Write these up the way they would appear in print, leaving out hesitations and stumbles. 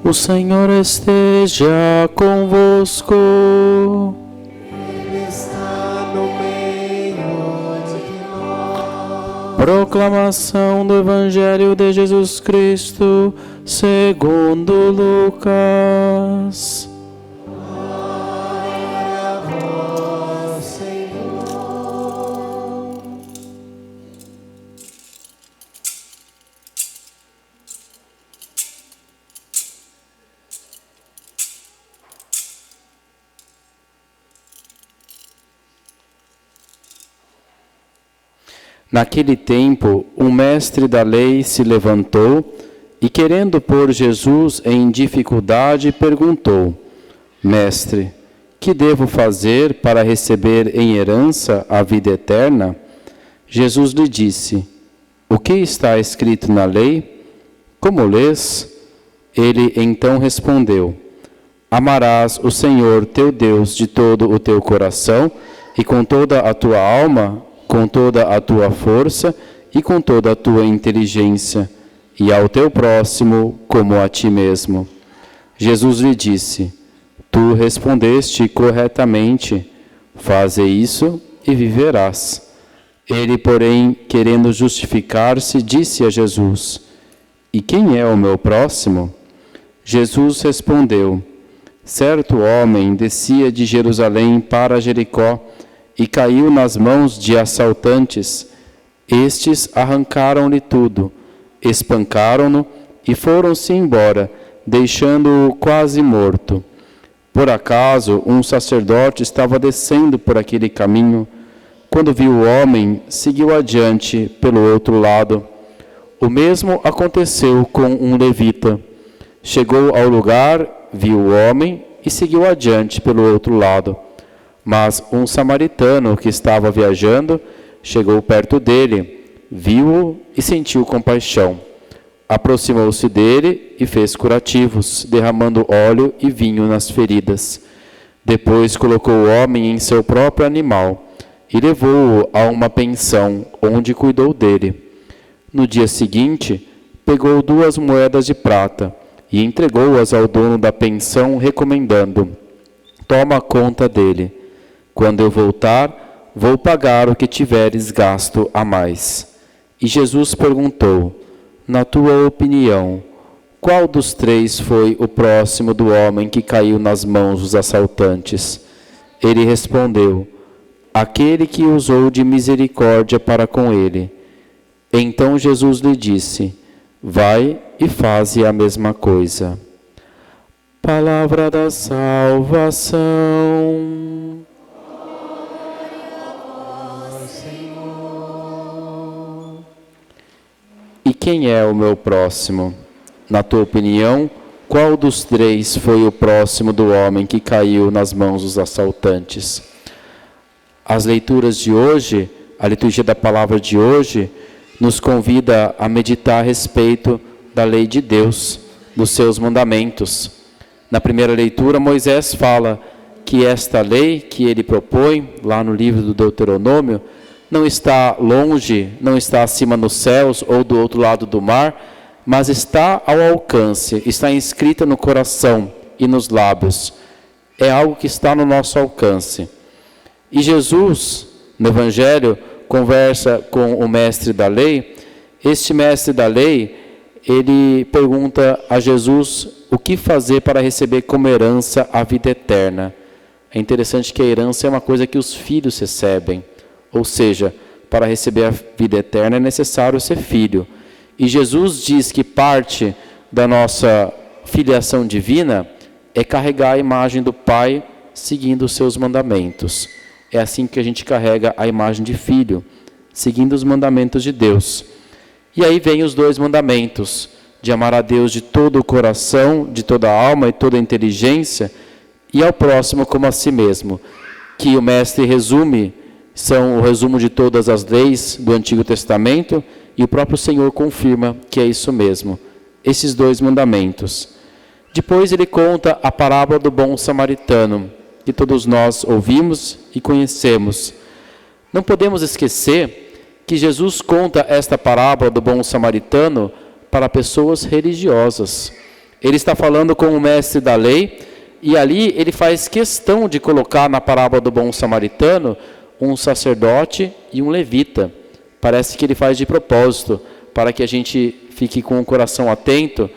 O Senhor esteja convosco. Ele está no meio de nós. Proclamação do Evangelho de Jesus Cristo, segundo Lucas. Glória a vós, Senhor. Naquele tempo, um mestre da lei se levantou e, querendo pôr Jesus em dificuldade, perguntou: Mestre, que devo fazer para receber em herança a vida eterna? Jesus lhe disse: O que está escrito na lei? Como lês? Ele então respondeu: Amarás o Senhor teu Deus de todo o teu coração e com toda a tua alma, com toda a tua força e com toda a tua inteligência, e ao teu próximo como a ti mesmo. Jesus lhe disse: Tu respondeste corretamente, faze isso e viverás. Ele, porém, querendo justificar-se, disse a Jesus: E quem é o meu próximo? Jesus respondeu: Certo homem descia de Jerusalém para Jericó e caiu nas mãos de assaltantes. Estes arrancaram-lhe tudo, espancaram-no e foram-se embora, deixando-o quase morto. Por acaso, um sacerdote estava descendo por aquele caminho. Quando viu o homem, seguiu adiante pelo outro lado. O mesmo aconteceu com um levita. Chegou ao lugar, viu o homem e seguiu adiante pelo outro lado. Mas um samaritano que estava viajando chegou perto dele, viu-o e sentiu compaixão. Aproximou-se dele e fez curativos, derramando óleo e vinho nas feridas. Depois colocou o homem em seu próprio animal e levou-o a uma pensão, onde cuidou dele. No dia seguinte, pegou 2 moedas de prata e entregou-as ao dono da pensão, recomendando: Toma conta dele. Quando eu voltar, vou pagar o que tiveres gasto a mais. E Jesus perguntou: Na tua opinião, qual dos 3 foi o próximo do homem que caiu nas mãos dos assaltantes? Ele respondeu: Aquele que usou de misericórdia para com ele. Então Jesus lhe disse: Vai e faze a mesma coisa. Palavra da salvação. E quem é o meu próximo? Na tua opinião, qual dos 3 foi o próximo do homem que caiu nas mãos dos assaltantes? As leituras de hoje, a liturgia da palavra de hoje, nos convida a meditar a respeito da lei de Deus, dos seus mandamentos. Na primeira leitura, Moisés fala que esta lei que ele propõe, lá no livro do Deuteronômio, não está longe, não está acima nos céus ou do outro lado do mar, mas está ao alcance, está inscrita no coração e nos lábios. É algo que está no nosso alcance. E Jesus, no Evangelho, conversa com o mestre da lei. Este mestre da lei, ele pergunta a Jesus o que fazer para receber como herança a vida eterna. É interessante que a herança é uma coisa que os filhos recebem. Ou seja, para receber a vida eterna é necessário ser filho. E Jesus diz que parte da nossa filiação divina é carregar a imagem do Pai seguindo os seus mandamentos. É assim que a gente carrega a imagem de filho, seguindo os mandamentos de Deus. E aí vem os 2 mandamentos, de amar a Deus de todo o coração, de toda a alma e toda a inteligência, e ao próximo como a si mesmo, que o mestre resume, são o resumo de todas as leis do Antigo Testamento, e o próprio Senhor confirma que é isso mesmo, esses 2 mandamentos. Depois ele conta a parábola do bom samaritano, que todos nós ouvimos e conhecemos. Não podemos esquecer que Jesus conta esta parábola do bom samaritano para pessoas religiosas. Ele está falando com o mestre da lei, e ali ele faz questão de colocar na parábola do bom samaritano um sacerdote e um levita. Parece que ele faz de propósito, para que a gente fique com o coração atento.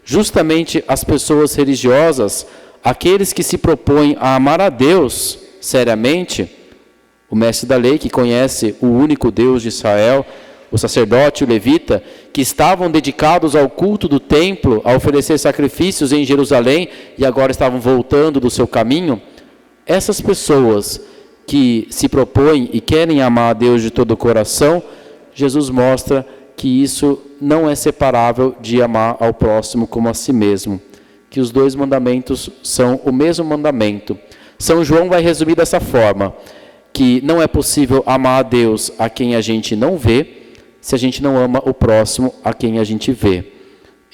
Justamente as pessoas religiosas, aqueles que se propõem a amar a Deus seriamente, o mestre da lei que conhece o único Deus de Israel, o sacerdote e o levita, que estavam dedicados ao culto do templo, a oferecer sacrifícios em Jerusalém e agora estavam voltando do seu caminho, essas pessoas que se propõem e querem amar a Deus de todo o coração, Jesus mostra que isso não é separável de amar ao próximo como a si mesmo, que os dois mandamentos são o mesmo mandamento. São João vai resumir dessa forma, que não é possível amar a Deus a quem a gente não vê, se a gente não ama o próximo a quem a gente vê.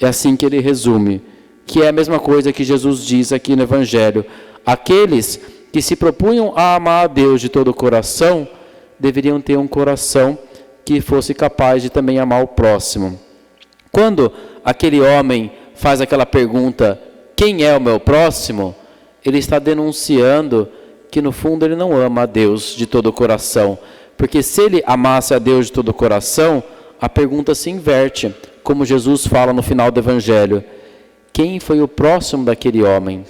É assim que ele resume, que é a mesma coisa que Jesus diz aqui no Evangelho. Aqueles que se propunham a amar a Deus de todo o coração, deveriam ter um coração que fosse capaz de também amar o próximo. Quando aquele homem faz aquela pergunta, quem é o meu próximo? Ele está denunciando que no fundo ele não ama a Deus de todo o coração. Porque se ele amasse a Deus de todo o coração, a pergunta se inverte, como Jesus fala no final do Evangelho. Quem foi o próximo daquele homem?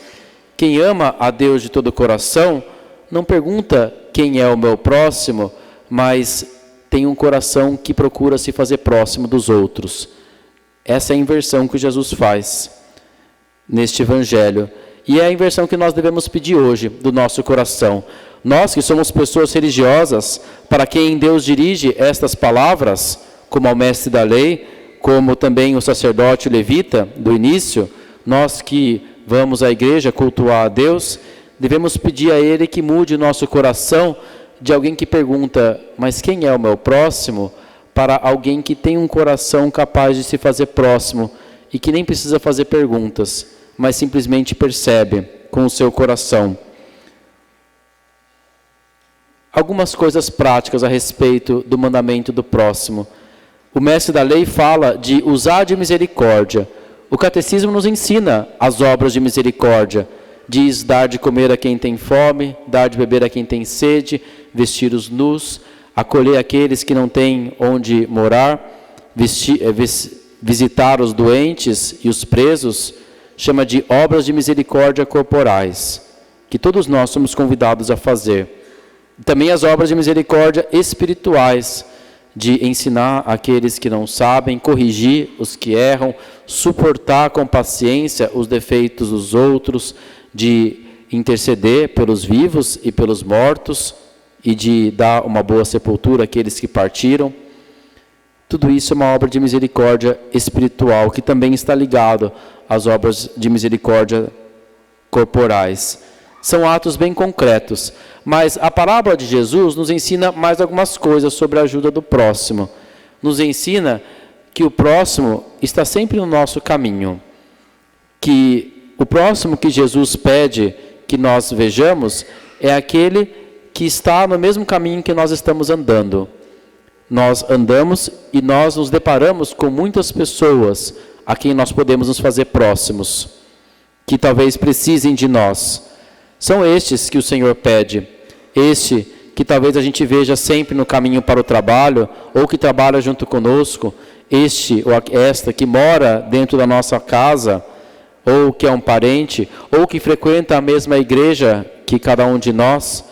Quem ama a Deus de todo o coração, não pergunta quem é o meu próximo, mas tem um coração que procura se fazer próximo dos outros. Essa é a inversão que Jesus faz neste Evangelho. E é a inversão que nós devemos pedir hoje do nosso coração. Nós que somos pessoas religiosas, para quem Deus dirige estas palavras, como ao mestre da lei, como também o sacerdote levita do início, nós que vamos à igreja cultuar a Deus, devemos pedir a Ele que mude o nosso coração de alguém que pergunta, mas quem é o meu próximo? Para alguém que tem um coração capaz de se fazer próximo e que nem precisa fazer perguntas, mas simplesmente percebe com o seu coração. Algumas coisas práticas a respeito do mandamento do próximo. O mestre da lei fala de usar de misericórdia. O catecismo nos ensina as obras de misericórdia. Diz dar de comer a quem tem fome, dar de beber a quem tem sede, vestir os nus, acolher aqueles que não têm onde morar, visitar os doentes e os presos. Chama de obras de misericórdia corporais, que todos nós somos convidados a fazer. Também as obras de misericórdia espirituais, de ensinar aqueles que não sabem, corrigir os que erram, suportar com paciência os defeitos dos outros, de interceder pelos vivos e pelos mortos, e de dar uma boa sepultura àqueles que partiram. Tudo isso é uma obra de misericórdia espiritual, que também está ligado às obras de misericórdia corporais. São atos bem concretos, mas a parábola de Jesus nos ensina mais algumas coisas sobre a ajuda do próximo. Nos ensina que o próximo está sempre no nosso caminho, que o próximo que Jesus pede que nós vejamos é aquele que está no mesmo caminho que nós estamos andando. Nós andamos e nós nos deparamos com muitas pessoas a quem nós podemos nos fazer próximos, que talvez precisem de nós. São estes que o Senhor pede, este que talvez a gente veja sempre no caminho para o trabalho, ou que trabalha junto conosco, este ou esta que mora dentro da nossa casa, ou que é um parente, ou que frequenta a mesma igreja que cada um de nós.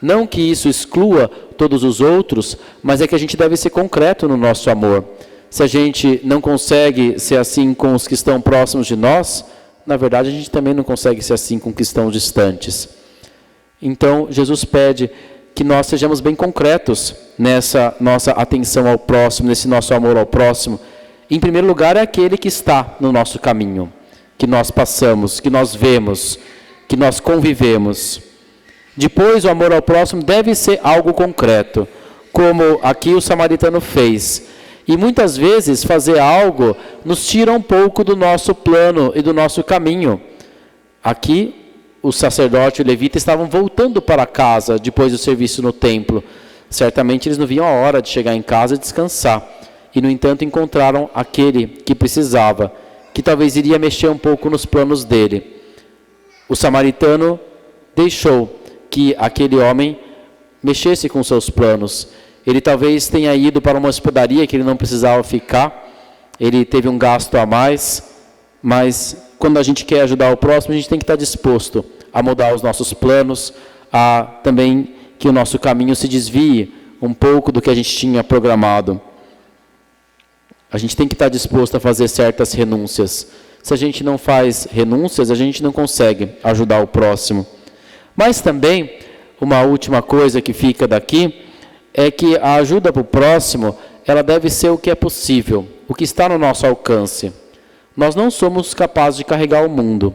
Não que isso exclua todos os outros, mas é que a gente deve ser concreto no nosso amor. Se a gente não consegue ser assim com os que estão próximos de nós, na verdade a gente também não consegue ser assim com os que estão distantes. Então Jesus pede que nós sejamos bem concretos nessa nossa atenção ao próximo, nesse nosso amor ao próximo. Em primeiro lugar é aquele que está no nosso caminho, que nós passamos, que nós vemos, que nós convivemos. Depois, o amor ao próximo deve ser algo concreto, como aqui o samaritano fez. E muitas vezes fazer algo nos tira um pouco do nosso plano e do nosso caminho. Aqui, o sacerdote e o levita estavam voltando para casa depois do serviço no templo. Certamente eles não viam a hora de chegar em casa e descansar. E, no entanto, encontraram aquele que precisava, que talvez iria mexer um pouco nos planos dele. O samaritano deixou que aquele homem mexesse com seus planos. Ele talvez tenha ido para uma hospedaria que ele não precisava ficar, ele teve um gasto a mais, mas quando a gente quer ajudar o próximo, a gente tem que estar disposto a mudar os nossos planos, a também que o nosso caminho se desvie um pouco do que a gente tinha programado. A gente tem que estar disposto a fazer certas renúncias. Se a gente não faz renúncias, a gente não consegue ajudar o próximo. Mas também, uma última coisa que fica daqui, é que a ajuda para o próximo, ela deve ser o que é possível, o que está no nosso alcance. Nós não somos capazes de carregar o mundo.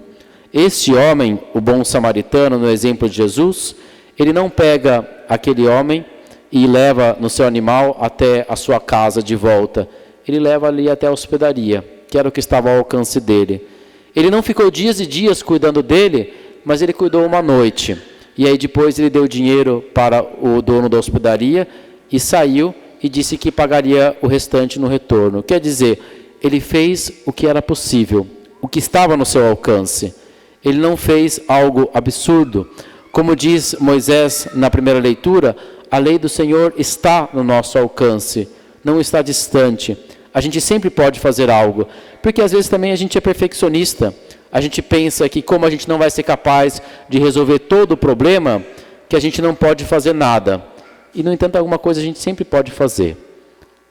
Este homem, o bom samaritano, no exemplo de Jesus, ele não pega aquele homem e leva no seu animal até a sua casa de volta. Ele leva ali até a hospedaria, que era o que estava ao alcance dele. Ele não ficou dias e dias cuidando dele, mas ele cuidou uma noite. E aí depois ele deu dinheiro para o dono da hospedaria e saiu e disse que pagaria o restante no retorno. Quer dizer, ele fez o que era possível, o que estava no seu alcance. Ele não fez algo absurdo. Como diz Moisés na primeira leitura, a lei do Senhor está no nosso alcance, não está distante. A gente sempre pode fazer algo, porque às vezes também a gente é perfeccionista. A gente pensa que como a gente não vai ser capaz de resolver todo o problema, que a gente não pode fazer nada. E, no entanto, alguma coisa a gente sempre pode fazer.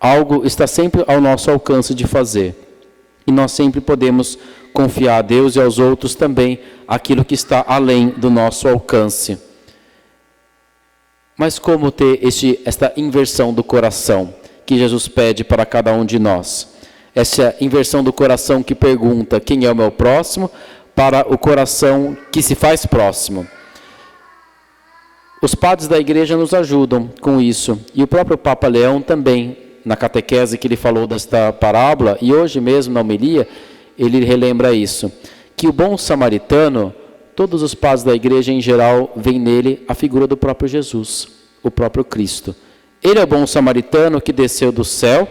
Algo está sempre ao nosso alcance de fazer. E nós sempre podemos confiar a Deus e aos outros também aquilo que está além do nosso alcance. Mas como ter esta inversão do coração que Jesus pede para cada um de nós? Essa inversão do coração que pergunta quem é o meu próximo, para o coração que se faz próximo. Os padres da igreja nos ajudam com isso. E o próprio Papa Leão também, na catequese que ele falou desta parábola, e hoje mesmo na homilia, ele relembra isso. Que o bom samaritano, todos os padres da igreja em geral, veem nele a figura do próprio Jesus, o próprio Cristo. Ele é o bom samaritano que desceu do céu,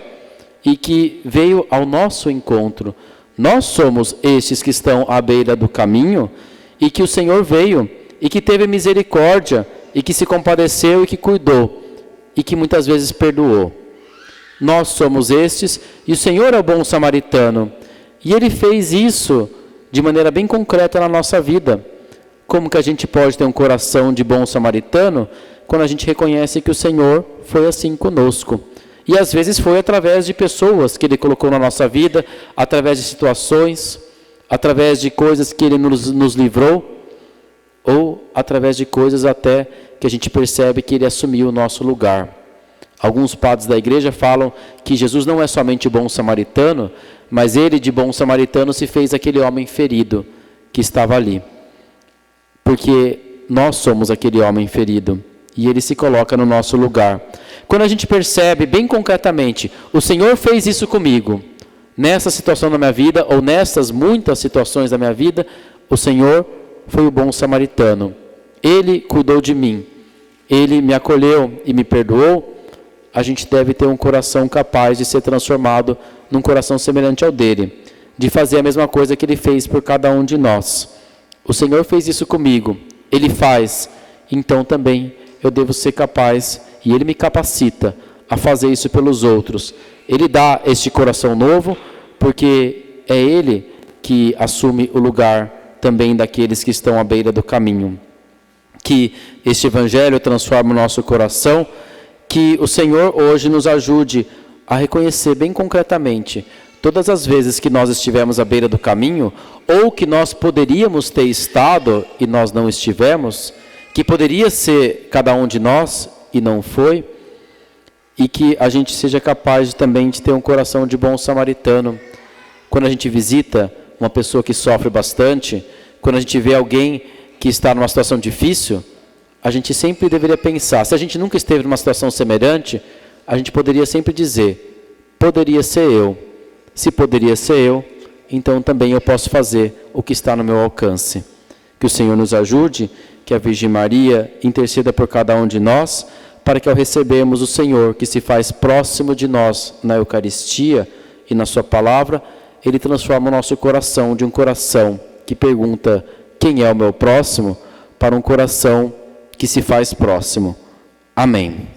e que veio ao nosso encontro. Nós somos estes que estão à beira do caminho, e que o Senhor veio, e que teve misericórdia, e que se compadeceu e que cuidou, e que muitas vezes perdoou. Nós somos estes, e o Senhor é o bom samaritano, e Ele fez isso de maneira bem concreta na nossa vida. Como que a gente pode ter um coração de bom samaritano, quando a gente reconhece que o Senhor foi assim conosco? E às vezes foi através de pessoas que Ele colocou na nossa vida, através de situações, através de coisas que Ele nos livrou, ou através de coisas até que a gente percebe que Ele assumiu o nosso lugar. Alguns padres da igreja falam que Jesus não é somente bom samaritano, mas Ele de bom samaritano se fez aquele homem ferido que estava ali. Porque nós somos aquele homem ferido, e Ele se coloca no nosso lugar. Quando a gente percebe bem concretamente, o Senhor fez isso comigo, nessa situação da minha vida, ou nessas muitas situações da minha vida, o Senhor foi o bom samaritano. Ele cuidou de mim, Ele me acolheu e me perdoou. A gente deve ter um coração capaz de ser transformado num coração semelhante ao dele, de fazer a mesma coisa que Ele fez por cada um de nós. O Senhor fez isso comigo, Ele faz, então também eu devo ser capaz, e Ele me capacita a fazer isso pelos outros. Ele dá este coração novo, porque é Ele que assume o lugar também daqueles que estão à beira do caminho. Que este Evangelho transforme o nosso coração, que o Senhor hoje nos ajude a reconhecer bem concretamente todas as vezes que nós estivemos à beira do caminho, ou que nós poderíamos ter estado e nós não estivemos, que poderia ser cada um de nós e não foi, e que a gente seja capaz também de ter um coração de bom samaritano. Quando a gente visita uma pessoa que sofre bastante, quando a gente vê alguém que está numa situação difícil, a gente sempre deveria pensar, se a gente nunca esteve numa situação semelhante, a gente poderia sempre dizer, poderia ser eu. Se poderia ser eu, então também eu posso fazer o que está no meu alcance. Que o Senhor nos ajude, que a Virgem Maria interceda por cada um de nós, para que ao recebermos o Senhor, que se faz próximo de nós na Eucaristia e na sua palavra, Ele transforma o nosso coração de um coração que pergunta quem é o meu próximo para um coração que se faz próximo. Amém.